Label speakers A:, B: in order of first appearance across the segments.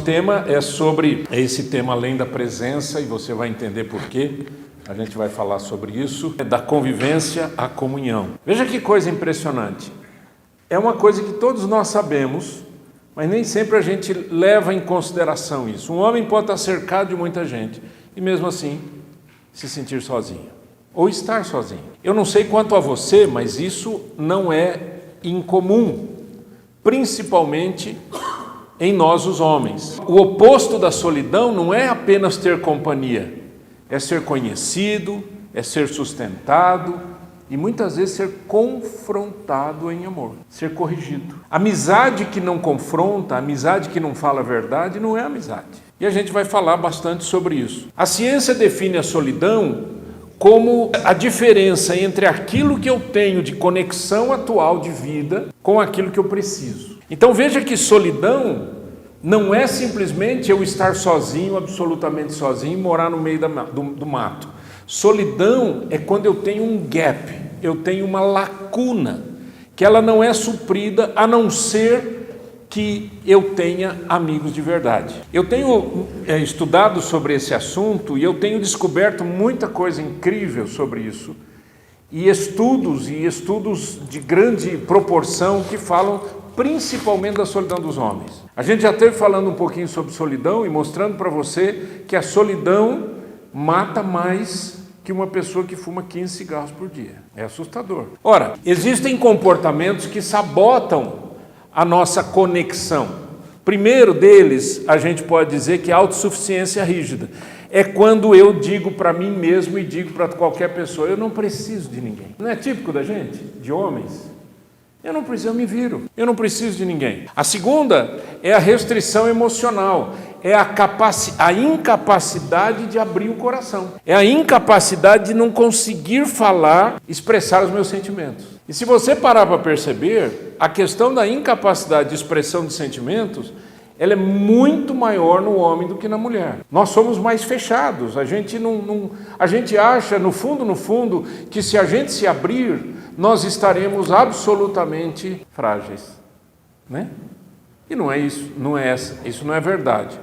A: tema é sobre esse tema além da presença, e você vai entender por quê. A gente vai falar sobre isso, da convivência à comunhão. Veja que coisa impressionante. É uma coisa que todos nós sabemos, mas nem sempre a gente leva em consideração isso. Um homem pode estar cercado de muita gente e mesmo assim se sentir sozinho ou estar sozinho. Eu não sei quanto a você, mas isso não é incomum, principalmente em nós os homens. O oposto da solidão não é apenas ter companhia, é ser conhecido, é ser sustentado e muitas vezes ser confrontado em amor, ser corrigido. Amizade que não confronta, amizade que não fala a verdade, não é amizade. E a gente vai falar bastante sobre isso. A ciência define a solidão como a diferença entre aquilo que eu tenho de conexão atual de vida com aquilo que eu preciso. Então veja que solidão não é simplesmente eu estar sozinho, absolutamente sozinho, e morar no meio do mato. Solidão é quando eu tenho um gap, eu tenho uma lacuna, que ela não é suprida a não ser que eu tenha amigos de verdade. Eu tenho estudado sobre esse assunto e eu tenho descoberto muita coisa incrível sobre isso, e estudos de grande proporção que falam principalmente da solidão dos homens. A gente já esteve falando um pouquinho sobre solidão e mostrando para você que a solidão mata mais que uma pessoa que fuma 15 cigarros por dia. É assustador. Ora, existem comportamentos que sabotam a nossa conexão. Primeiro deles, a gente pode dizer que é a autossuficiência rígida. É quando eu digo para mim mesmo e digo para qualquer pessoa, eu não preciso de ninguém. Não é típico da gente, de homens? Eu não preciso, eu me viro. Eu não preciso de ninguém. A segunda é a restrição emocional. É a incapacidade de abrir o coração. É a incapacidade de não conseguir falar, expressar os meus sentimentos. E se você parar para perceber, a questão da incapacidade de expressão de sentimentos, ela é muito maior no homem do que na mulher. Nós somos mais fechados. A gente acha, no fundo, que se a gente se abrir, nós estaremos absolutamente frágeis, né? E não é isso, isso não é verdade.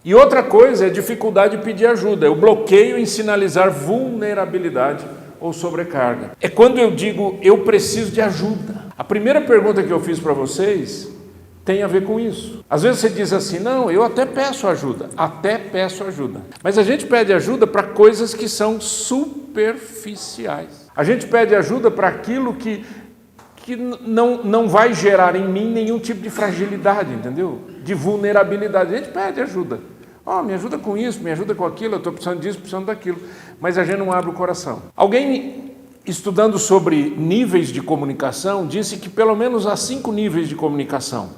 A: E outra coisa é a dificuldade de pedir ajuda, é o bloqueio em sinalizar vulnerabilidade ou sobrecarga. É quando eu digo, eu preciso de ajuda. A primeira pergunta que eu fiz para vocês tem a ver com isso. Às vezes você diz assim, não, eu até peço ajuda. Mas a gente pede ajuda para coisas que são superficiais. A gente pede ajuda para aquilo que não vai gerar em mim nenhum tipo de fragilidade, entendeu? De vulnerabilidade. A gente pede ajuda. Me ajuda com isso, me ajuda com aquilo, eu estou precisando disso, precisando daquilo. Mas a gente não abre o coração. Alguém, estudando sobre níveis de comunicação, disse que pelo menos há 5 níveis de comunicação.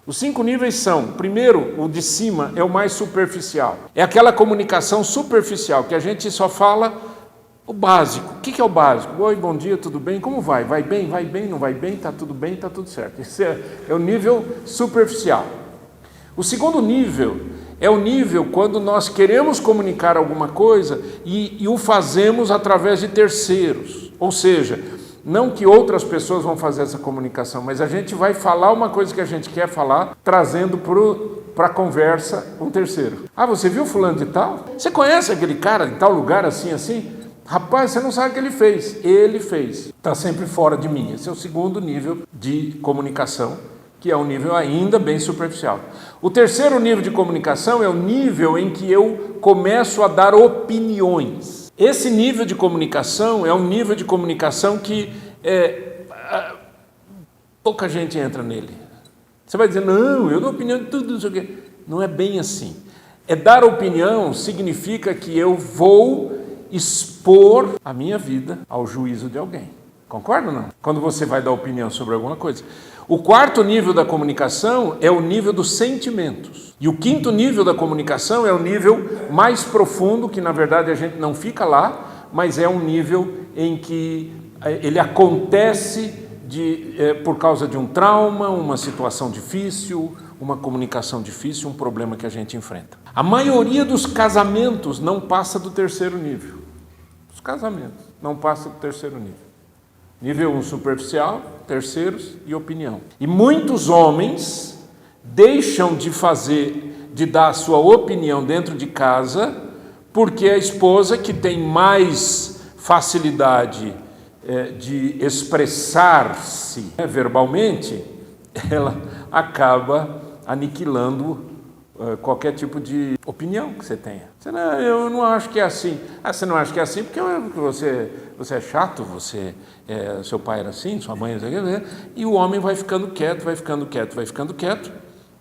A: Os 5 níveis são, primeiro, o de cima é o mais superficial. É aquela comunicação superficial, que a gente só fala o básico. O que é o básico? Oi, bom dia, tudo bem? Como vai? Vai bem, não vai bem? Está tudo bem, está tudo certo. Esse é o nível superficial. O segundo nível é o nível quando nós queremos comunicar alguma coisa e o fazemos através de terceiros. Ou seja, não que outras pessoas vão fazer essa comunicação, mas a gente vai falar uma coisa que a gente quer falar, trazendo para a conversa um terceiro. Você viu fulano de tal? Você conhece aquele cara em tal lugar assim? Rapaz, você não sabe o que ele fez. Ele fez. Está sempre fora de mim. Esse é o segundo nível de comunicação, que é um nível ainda bem superficial. O terceiro nível de comunicação é o nível em que eu começo a dar opiniões. Esse nível de comunicação é um nível de comunicação que pouca gente entra nele. Você vai dizer, não, eu dou opinião de tudo, não sei o quê. Não é bem assim. Dar opinião significa que eu vou expor a minha vida ao juízo de alguém. Concorda ou não? Quando você vai dar opinião sobre alguma coisa. O quarto nível da comunicação é o nível dos sentimentos. E o quinto nível da comunicação é o nível mais profundo, que na verdade a gente não fica lá, mas é um nível em que ele acontece por causa de um trauma, uma situação difícil, uma comunicação difícil, um problema que a gente enfrenta. A maioria dos casamentos não passa do terceiro nível. Os casamentos não passam do terceiro nível. Nível 1 superficial, terceiros e opinião. E muitos homens deixam de fazer de dar a sua opinião dentro de casa, porque a esposa, que tem mais facilidade de expressar-se verbalmente, ela acaba aniquilando qualquer tipo de opinião que você tenha. Você não, eu não acho que é assim. Você não acha que é assim porque você é chato, seu pai era assim, sua mãe era assim, e o homem vai ficando quieto,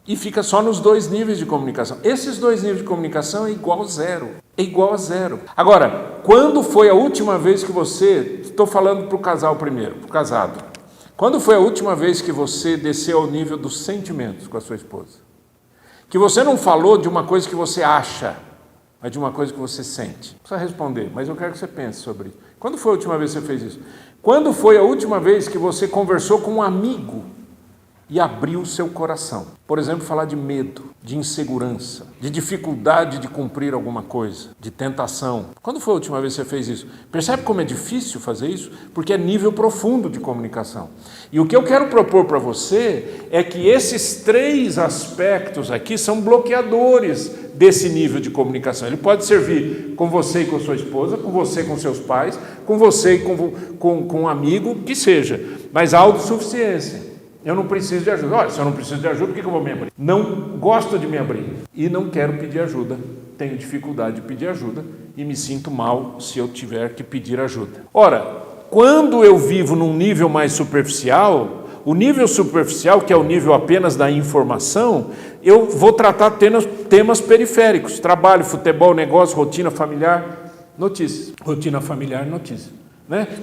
A: e fica só nos 2 níveis de comunicação. Esses 2 níveis de comunicação é igual a zero. É igual a zero. Agora, quando foi a última vez que você... Estou falando para o casal primeiro, para o casado. Quando foi a última vez que você desceu ao nível dos sentimentos com a sua esposa? Que você não falou de uma coisa que você acha, mas de uma coisa que você sente. Não precisa responder, mas eu quero que você pense sobre isso. Quando foi a última vez que você fez isso? Quando foi a última vez que você conversou com um amigo e abriu o seu coração? Por exemplo, falar de medo, de insegurança, de dificuldade de cumprir alguma coisa, de tentação. Quando foi a última vez que você fez isso? Percebe como é difícil fazer isso? Porque é nível profundo de comunicação. E o que eu quero propor para você é que esses 3 aspectos aqui são bloqueadores desse nível de comunicação. Ele pode servir com você e com sua esposa, com você e com seus pais, com você e com um amigo, que seja, mas a autossuficiência. Eu não preciso de ajuda. Olha, se eu não preciso de ajuda, por que eu vou me abrir? Não gosto de me abrir e não quero pedir ajuda. Tenho dificuldade de pedir ajuda e me sinto mal se eu tiver que pedir ajuda. Ora, quando eu vivo num nível mais superficial, o nível superficial, que é o nível apenas da informação, eu vou tratar temas periféricos. Trabalho, futebol, negócio, rotina familiar, notícias. Rotina familiar, notícias.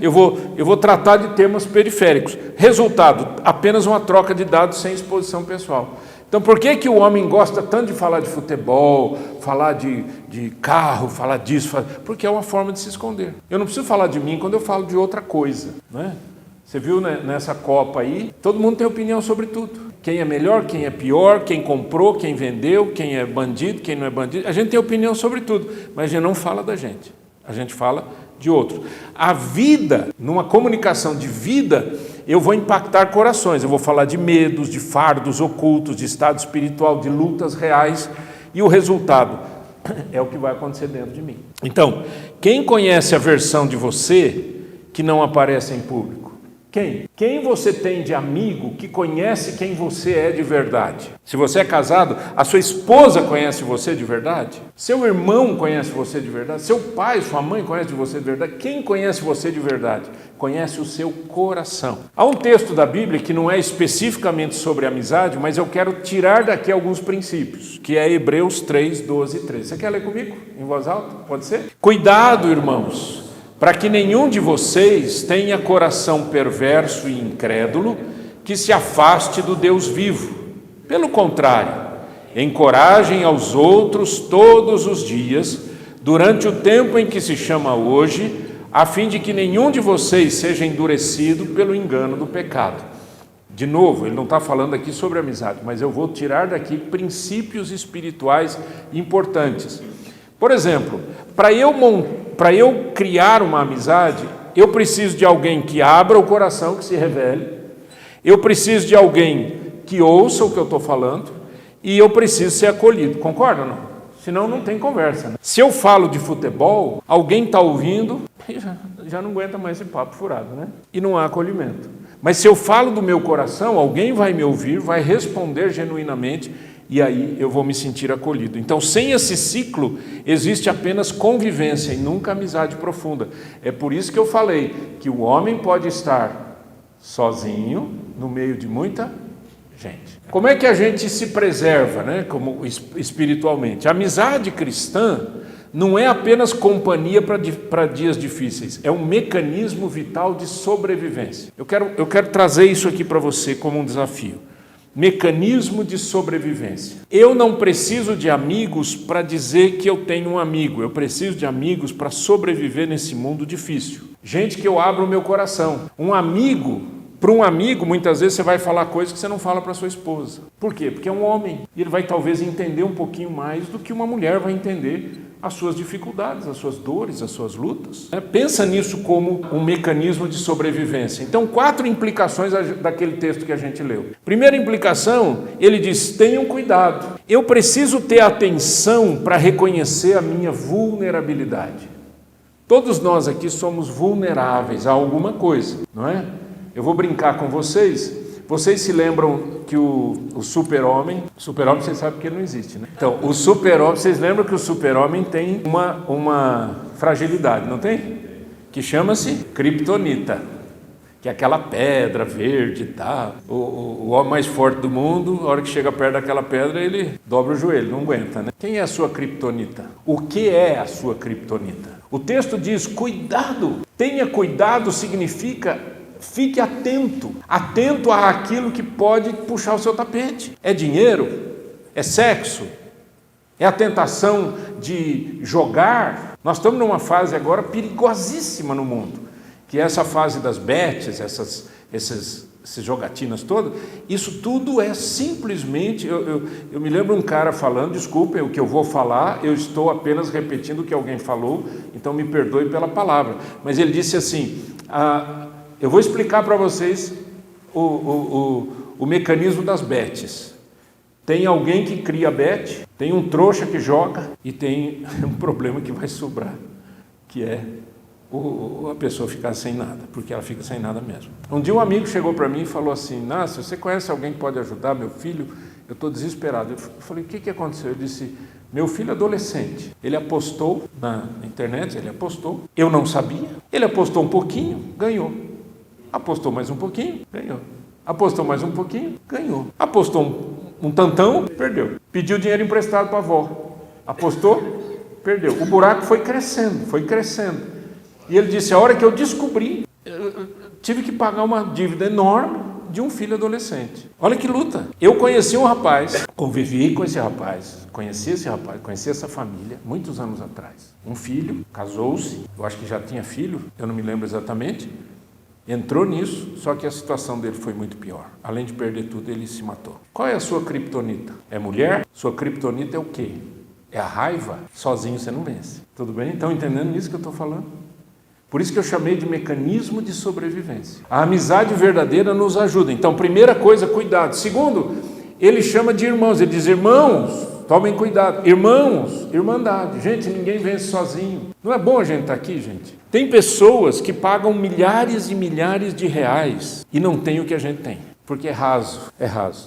A: Eu vou tratar de temas periféricos. Resultado, apenas uma troca de dados sem exposição pessoal. Então, por que o homem gosta tanto de falar de futebol, falar de carro, falar disso? Porque é uma forma de se esconder. Eu não preciso falar de mim quando eu falo de outra coisa. Você viu nessa Copa aí? Todo mundo tem opinião sobre tudo. Quem é melhor, quem é pior, quem comprou, quem vendeu, quem é bandido, quem não é bandido. A gente tem opinião sobre tudo, mas a gente não fala da gente. A gente fala de outro. A vida, numa comunicação de vida, eu vou impactar corações. Eu vou falar de medos, de fardos ocultos, de estado espiritual, de lutas reais. E o resultado é o que vai acontecer dentro de mim. Então, quem conhece a versão de você que não aparece em público? Quem? Quem você tem de amigo que conhece quem você é de verdade? Se você é casado, a sua esposa conhece você de verdade? Seu irmão conhece você de verdade? Seu pai, sua mãe conhece você de verdade? Quem conhece você de verdade? Conhece o seu coração. Há um texto da Bíblia que não é especificamente sobre amizade, mas eu quero tirar daqui alguns princípios, que é Hebreus 3, 12 e 13. Você quer ler comigo em voz alta? Pode ser? Cuidado, irmãos, para que nenhum de vocês tenha coração perverso e incrédulo que se afaste do Deus vivo. Pelo contrário, encorajem aos outros todos os dias, durante o tempo em que se chama hoje, a fim de que nenhum de vocês seja endurecido pelo engano do pecado. De novo, ele não está falando aqui sobre amizade, mas eu vou tirar daqui princípios espirituais importantes. Por exemplo, para eu criar uma amizade, eu preciso de alguém que abra o coração, que se revele. Eu preciso de alguém que ouça o que eu estou falando. E eu preciso ser acolhido. Concorda ou não? Senão não tem conversa. Se eu falo de futebol, alguém está ouvindo e já não aguenta mais esse papo furado, E não há acolhimento. Mas se eu falo do meu coração, alguém vai me ouvir, vai responder genuinamente, e aí eu vou me sentir acolhido. Então, sem esse ciclo, existe apenas convivência e nunca amizade profunda. É por isso que eu falei que o homem pode estar sozinho, no meio de muita gente. Como é que a gente se preserva, como espiritualmente? A amizade cristã não é apenas companhia para dias difíceis, é um mecanismo vital de sobrevivência. Eu quero trazer isso aqui para você como um desafio. Mecanismo de sobrevivência. Eu não preciso de amigos para dizer que eu tenho um amigo. Eu preciso de amigos para sobreviver nesse mundo difícil. Gente que eu abro o meu coração. Para um amigo, muitas vezes você vai falar coisas que você não fala para sua esposa. Por quê? Porque é um homem. E ele vai talvez entender um pouquinho mais do que uma mulher vai entender as suas dificuldades, as suas dores, as suas lutas. Pensa nisso como um mecanismo de sobrevivência. Então, 4 implicações daquele texto que a gente leu. Primeira implicação, ele diz: tenham cuidado. Eu preciso ter atenção para reconhecer a minha vulnerabilidade. Todos nós aqui somos vulneráveis a alguma coisa, não é? Eu vou brincar com vocês. Vocês se lembram que o super-homem vocês sabem que ele não existe, né? Então, o super-homem, vocês lembram que o super-homem tem uma fragilidade, não tem? Que chama-se Kryptonita, que é aquela pedra verde e tal. O homem mais forte do mundo, a hora que chega perto daquela pedra, ele dobra o joelho, não aguenta, né? Quem é a sua Kryptonita? O que é a sua Kryptonita? O texto diz: cuidado. Tenha cuidado significa: fique atento àquilo que pode puxar o seu tapete. É dinheiro? É sexo? É a tentação de jogar? Nós estamos numa fase agora perigosíssima no mundo, que é essa fase das bets, essas jogatinas todas. Isso tudo é simplesmente... Eu me lembro um cara falando, desculpem o que eu vou falar, eu estou apenas repetindo o que alguém falou, então me perdoe pela palavra. Mas ele disse assim... eu vou explicar para vocês o mecanismo das bets. Tem alguém que cria bet, tem um trouxa que joga e tem um problema que vai sobrar, que é a pessoa ficar sem nada, porque ela fica sem nada mesmo. Um dia um amigo chegou para mim e falou assim: Nácio, você conhece alguém que pode ajudar meu filho? Eu estou desesperado. Eu falei: o que aconteceu? Eu disse: meu filho adolescente, ele apostou na internet, eu não sabia, ele apostou um pouquinho, ganhou. Apostou mais um pouquinho, ganhou. Apostou mais um pouquinho, ganhou. Apostou um tantão, perdeu. Pediu dinheiro emprestado para a avó. Apostou, perdeu. O buraco foi crescendo. E ele disse: a hora que eu descobri, eu tive que pagar uma dívida enorme de um filho adolescente. Olha que luta. Eu conheci um rapaz, convivi com esse rapaz, conheci essa família, muitos anos atrás. Um filho, casou-se, eu acho que já tinha filho, eu não me lembro exatamente. Entrou nisso, só que a situação dele foi muito pior. Além de perder tudo, ele se matou. Qual é a sua Kryptonita? É mulher? Sua Kryptonita é o quê? É a raiva? Sozinho você não vence. Tudo bem? Estão entendendo isso que eu estou falando? Por isso que eu chamei de mecanismo de sobrevivência. A amizade verdadeira nos ajuda. Então, primeira coisa, cuidado. Segundo, ele chama de irmãos. Ele diz: irmãos, tomem cuidado. Irmãos, irmandade. Gente, ninguém vence sozinho. Não é bom a gente estar aqui, gente? Tem pessoas que pagam milhares e milhares de reais e não tem o que a gente tem. Porque é raso,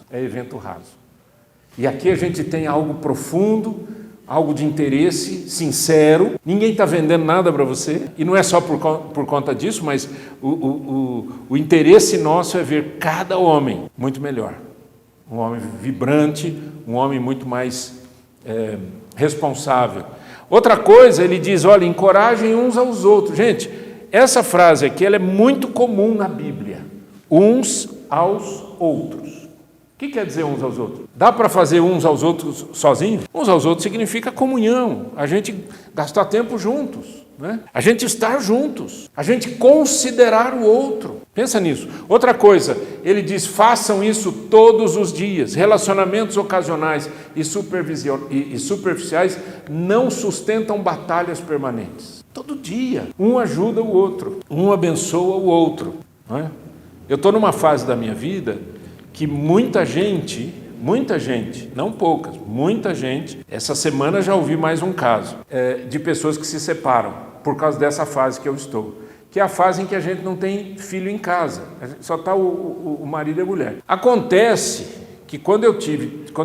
A: é evento raso. E aqui a gente tem algo profundo, algo de interesse sincero. Ninguém está vendendo nada para você. E não é só por conta disso, mas o interesse nosso é ver cada homem muito melhor. Um homem vibrante, um homem muito mais responsável. Outra coisa, ele diz: olha, encorajem uns aos outros. Gente, essa frase aqui ela é muito comum na Bíblia. Uns aos outros. O que quer dizer uns aos outros? Dá para fazer uns aos outros sozinho? Uns aos outros significa comunhão. A gente gastar tempo juntos, né? A gente estar juntos. A gente considerar o outro. Pensa nisso. Outra coisa, ele diz: façam isso todos os dias. Relacionamentos ocasionais e superficiais não sustentam batalhas permanentes. Todo dia. Um ajuda o outro. Um abençoa o outro. Não é? Eu estou numa fase da minha vida que muita gente, não poucas, muita gente, essa semana já ouvi mais um caso de pessoas que se separam por causa dessa fase que eu estou, que é a fase em que a gente não tem filho em casa, só está o marido e a mulher. Acontece que quando eu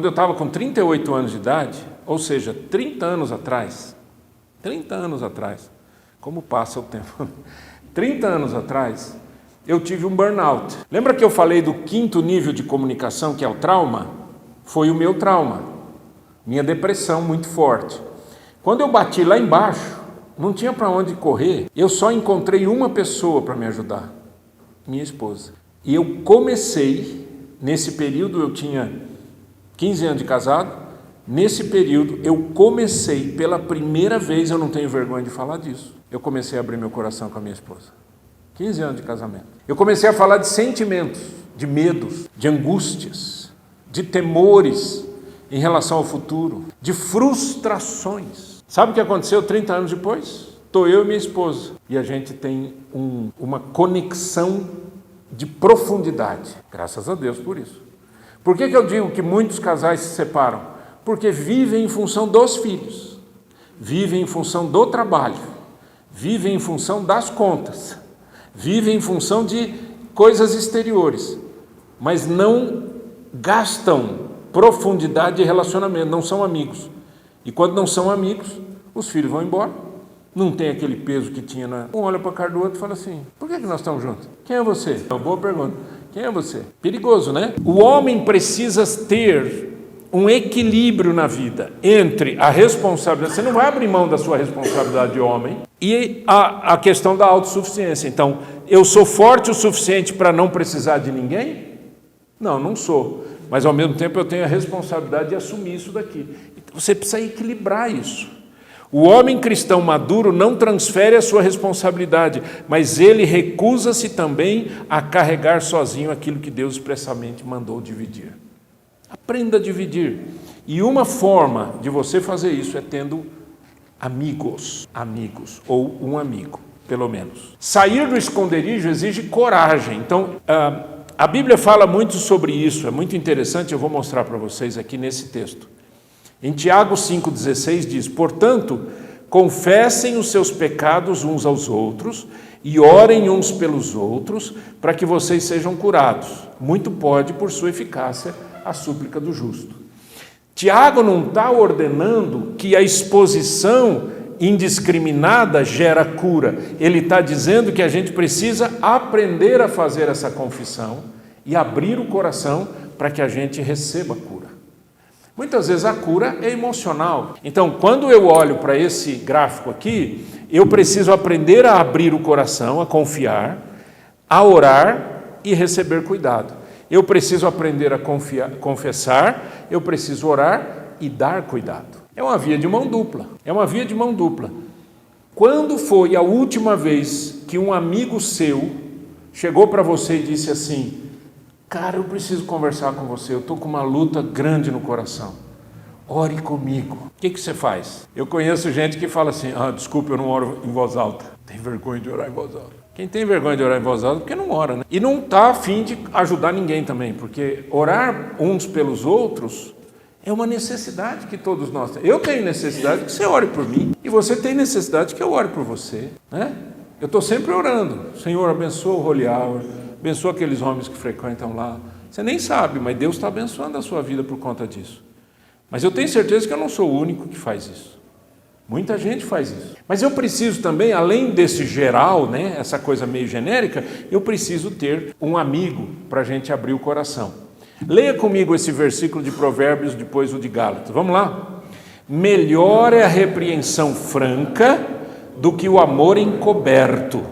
A: estava com 38 anos de idade, ou seja, 30 anos atrás, como passa o tempo, 30 anos atrás, eu tive um burnout. Lembra que eu falei do 5º nível de comunicação, que é o trauma? Foi o meu trauma, minha depressão muito forte. Quando eu bati lá embaixo, não tinha para onde correr, eu só encontrei uma pessoa para me ajudar, minha esposa. E eu comecei, nesse período eu tinha 15 anos de casado, nesse período eu comecei pela primeira vez, eu não tenho vergonha de falar disso, eu comecei a abrir meu coração com a minha esposa. 15 anos de casamento. Eu comecei a falar de sentimentos, de medos, de angústias, de temores em relação ao futuro, de frustrações. Sabe o que aconteceu 30 anos depois? Estou eu e minha esposa. E a gente tem uma conexão de profundidade. Graças a Deus por isso. Por que eu digo que muitos casais se separam? Porque vivem em função dos filhos. Vivem em função do trabalho. Vivem em função das contas. Vivem em função de coisas exteriores. Mas não gastam profundidade de relacionamento, não são amigos. E quando não são amigos, os filhos vão embora. Não tem aquele peso que tinha. Um olha para a cara do outro e fala assim: por que nós estamos juntos? Quem é você? É uma boa pergunta. Quem é você? Perigoso, né? O homem precisa ter um equilíbrio na vida entre a responsabilidade. Você não vai abrir mão da sua responsabilidade de homem e a questão da autossuficiência. Então, eu sou forte o suficiente para não precisar de ninguém? Não sou. Mas, ao mesmo tempo, eu tenho a responsabilidade de assumir isso daqui. Então, você precisa equilibrar isso. O homem cristão maduro não transfere a sua responsabilidade, mas ele recusa-se também a carregar sozinho aquilo que Deus expressamente mandou dividir. Aprenda a dividir. E uma forma de você fazer isso é tendo amigos, ou um amigo, pelo menos. Sair do esconderijo exige coragem. Então, a Bíblia fala muito sobre isso, é muito interessante, eu vou mostrar para vocês aqui nesse texto. Em Tiago 5,16 diz: portanto, confessem os seus pecados uns aos outros e orem uns pelos outros para que vocês sejam curados. Muito pode, por sua eficácia, a súplica do justo. Tiago não está ordenando que a exposição indiscriminada gera cura. Ele está dizendo que a gente precisa aprender a fazer essa confissão e abrir o coração para que a gente receba cura. Muitas vezes a cura é emocional. Então, quando eu olho para esse gráfico aqui, eu preciso aprender a abrir o coração, a confiar, a orar e receber cuidado. Eu preciso aprender a confessar, eu preciso orar e dar cuidado. É uma via de mão dupla. Quando foi a última vez que um amigo seu chegou para você e disse assim: cara, eu preciso conversar com você, eu estou com uma luta grande no coração, ore comigo. O que você faz? Eu conheço gente que fala assim: desculpa, eu não oro em voz alta. Tem vergonha de orar em voz alta. Quem tem vergonha de orar em voz alta é porque não ora, né? E não está a fim de ajudar ninguém também, porque orar uns pelos outros é uma necessidade que todos nós temos. Eu tenho necessidade que você ore por mim, e você tem necessidade que eu ore por você, né? Eu estou sempre orando: Senhor, abençoa o Holy Hour, abençoa aqueles homens que frequentam lá. Você nem sabe, mas Deus está abençoando a sua vida por conta disso. Mas eu tenho certeza que eu não sou o único que faz isso. Muita gente faz isso. Mas eu preciso também, além desse geral, né, essa coisa meio genérica, eu preciso ter um amigo para a gente abrir o coração. Leia comigo esse versículo de Provérbios, depois o de Gálatas. Vamos lá? Melhor é a repreensão franca do que o amor encoberto.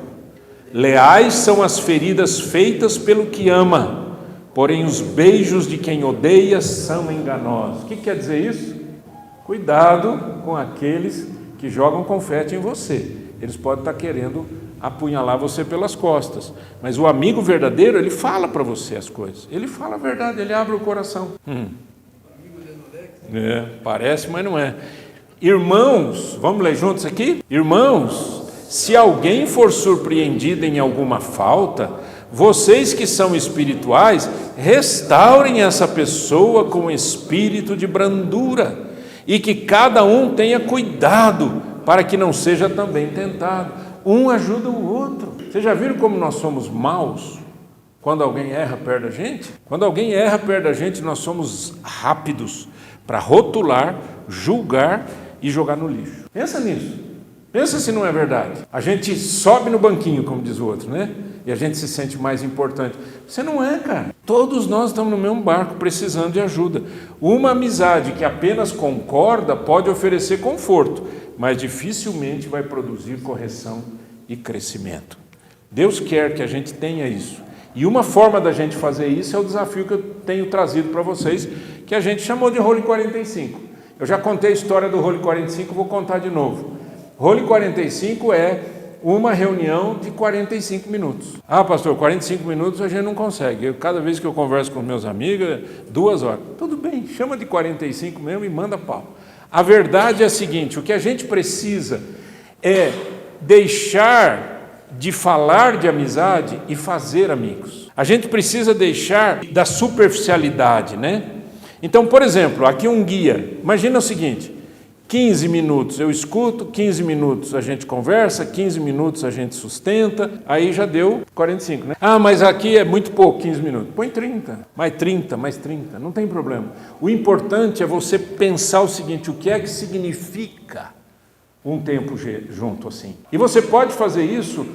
A: Leais são as feridas feitas pelo que ama, porém os beijos de quem odeia são enganosos. O que quer dizer isso? Cuidado com aqueles que jogam confete em você. Eles podem estar querendo apunhalar você pelas costas. Mas o amigo verdadeiro, ele fala para você as coisas. Ele fala a verdade, ele abre o coração. Parece, mas não é. Irmãos, vamos ler juntos aqui? Irmãos, se alguém for surpreendido em alguma falta, vocês que são espirituais, restaurem essa pessoa com espírito de brandura, e que cada um tenha cuidado para que não seja também tentado. Um ajuda o outro. Vocês já viram como nós somos maus quando alguém erra perto da gente? Quando alguém erra perto da gente, nós somos rápidos para rotular, julgar e jogar no lixo. Pensa nisso. Pensa se não é verdade. A gente sobe no banquinho, como diz o outro, né? E a gente se sente mais importante. Você não é, cara. Todos nós estamos no mesmo barco, precisando de ajuda. Uma amizade que apenas concorda pode oferecer conforto, mas dificilmente vai produzir correção e crescimento. Deus quer que a gente tenha isso. E uma forma da gente fazer isso é o desafio que eu tenho trazido para vocês, que a gente chamou de Role 45. Eu já contei a história do Role 45, vou contar de novo. Role 45 é uma reunião de 45 minutos. Pastor, 45 minutos a gente não consegue. Cada vez que eu converso com meus amigos, 2 horas. Tudo bem, chama de 45 mesmo e manda pau. A verdade é a seguinte: o que a gente precisa é deixar de falar de amizade e fazer amigos. A gente precisa deixar da superficialidade, né? Então, por exemplo, aqui um guia. Imagina o seguinte: 15 minutos eu escuto, 15 minutos a gente conversa, 15 minutos a gente sustenta, aí já deu 45, né? Ah, mas aqui é muito pouco, 15 minutos. Põe 30, mais 30, não tem problema. O importante é você pensar o seguinte: o que é que significa um tempo junto assim? E você pode fazer isso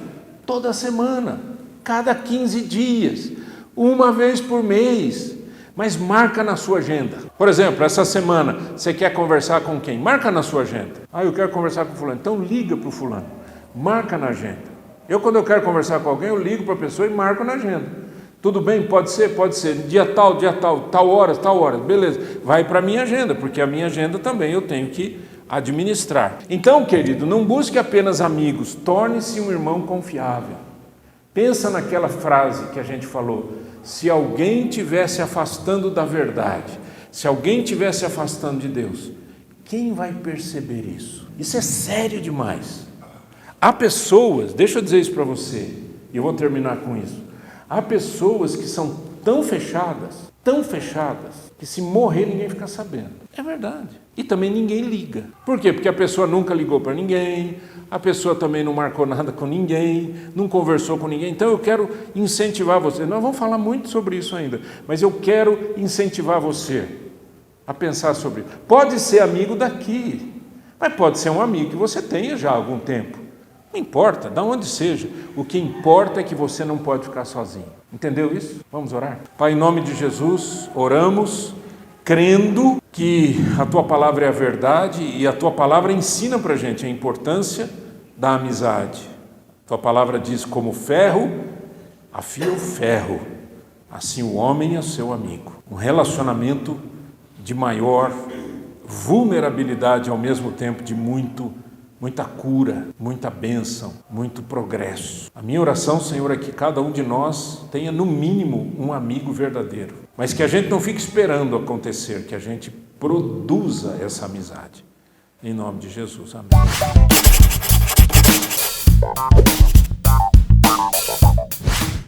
A: toda semana, cada 15 dias, uma vez por mês. Mas marca na sua agenda. Por exemplo, essa semana, você quer conversar com quem? Marca na sua agenda. Ah, eu quero conversar com fulano. Então liga para o fulano. Marca na agenda. Quando eu quero conversar com alguém, eu ligo para a pessoa e marco na agenda. Tudo bem? Pode ser. Dia tal, tal hora. Beleza. Vai para a minha agenda, porque a minha agenda também eu tenho que administrar. Então, querido, não busque apenas amigos. Torne-se um irmão confiável. Pensa naquela frase que a gente falou: se alguém estiver se afastando da verdade, se alguém estiver se afastando de Deus, quem vai perceber isso? Isso é sério demais. Há pessoas, deixa eu dizer isso para você, e eu vou terminar com isso. Há pessoas que são tão fechadas, que se morrer ninguém fica sabendo. É verdade. E também ninguém liga. Por quê? Porque a pessoa nunca ligou para ninguém, a pessoa também não marcou nada com ninguém, não conversou com ninguém. Então eu quero incentivar você. Nós vamos falar muito sobre isso ainda, mas eu quero incentivar você a pensar sobre isso. Pode ser amigo daqui, mas pode ser um amigo que você tenha já há algum tempo. Não importa, de onde seja. O que importa é que você não pode ficar sozinho. Entendeu isso? Vamos orar? Pai, em nome de Jesus, oramos, crendo que a Tua palavra é a verdade e a Tua palavra ensina para a gente a importância da amizade. Tua palavra diz: como ferro afia o ferro, assim o homem é seu amigo. Um relacionamento de maior vulnerabilidade, ao mesmo tempo de muita cura, muita bênção, muito progresso. A minha oração, Senhor, é que cada um de nós tenha no mínimo um amigo verdadeiro, mas que a gente não fique esperando acontecer, que a gente produza essa amizade. Em nome de Jesus, amém.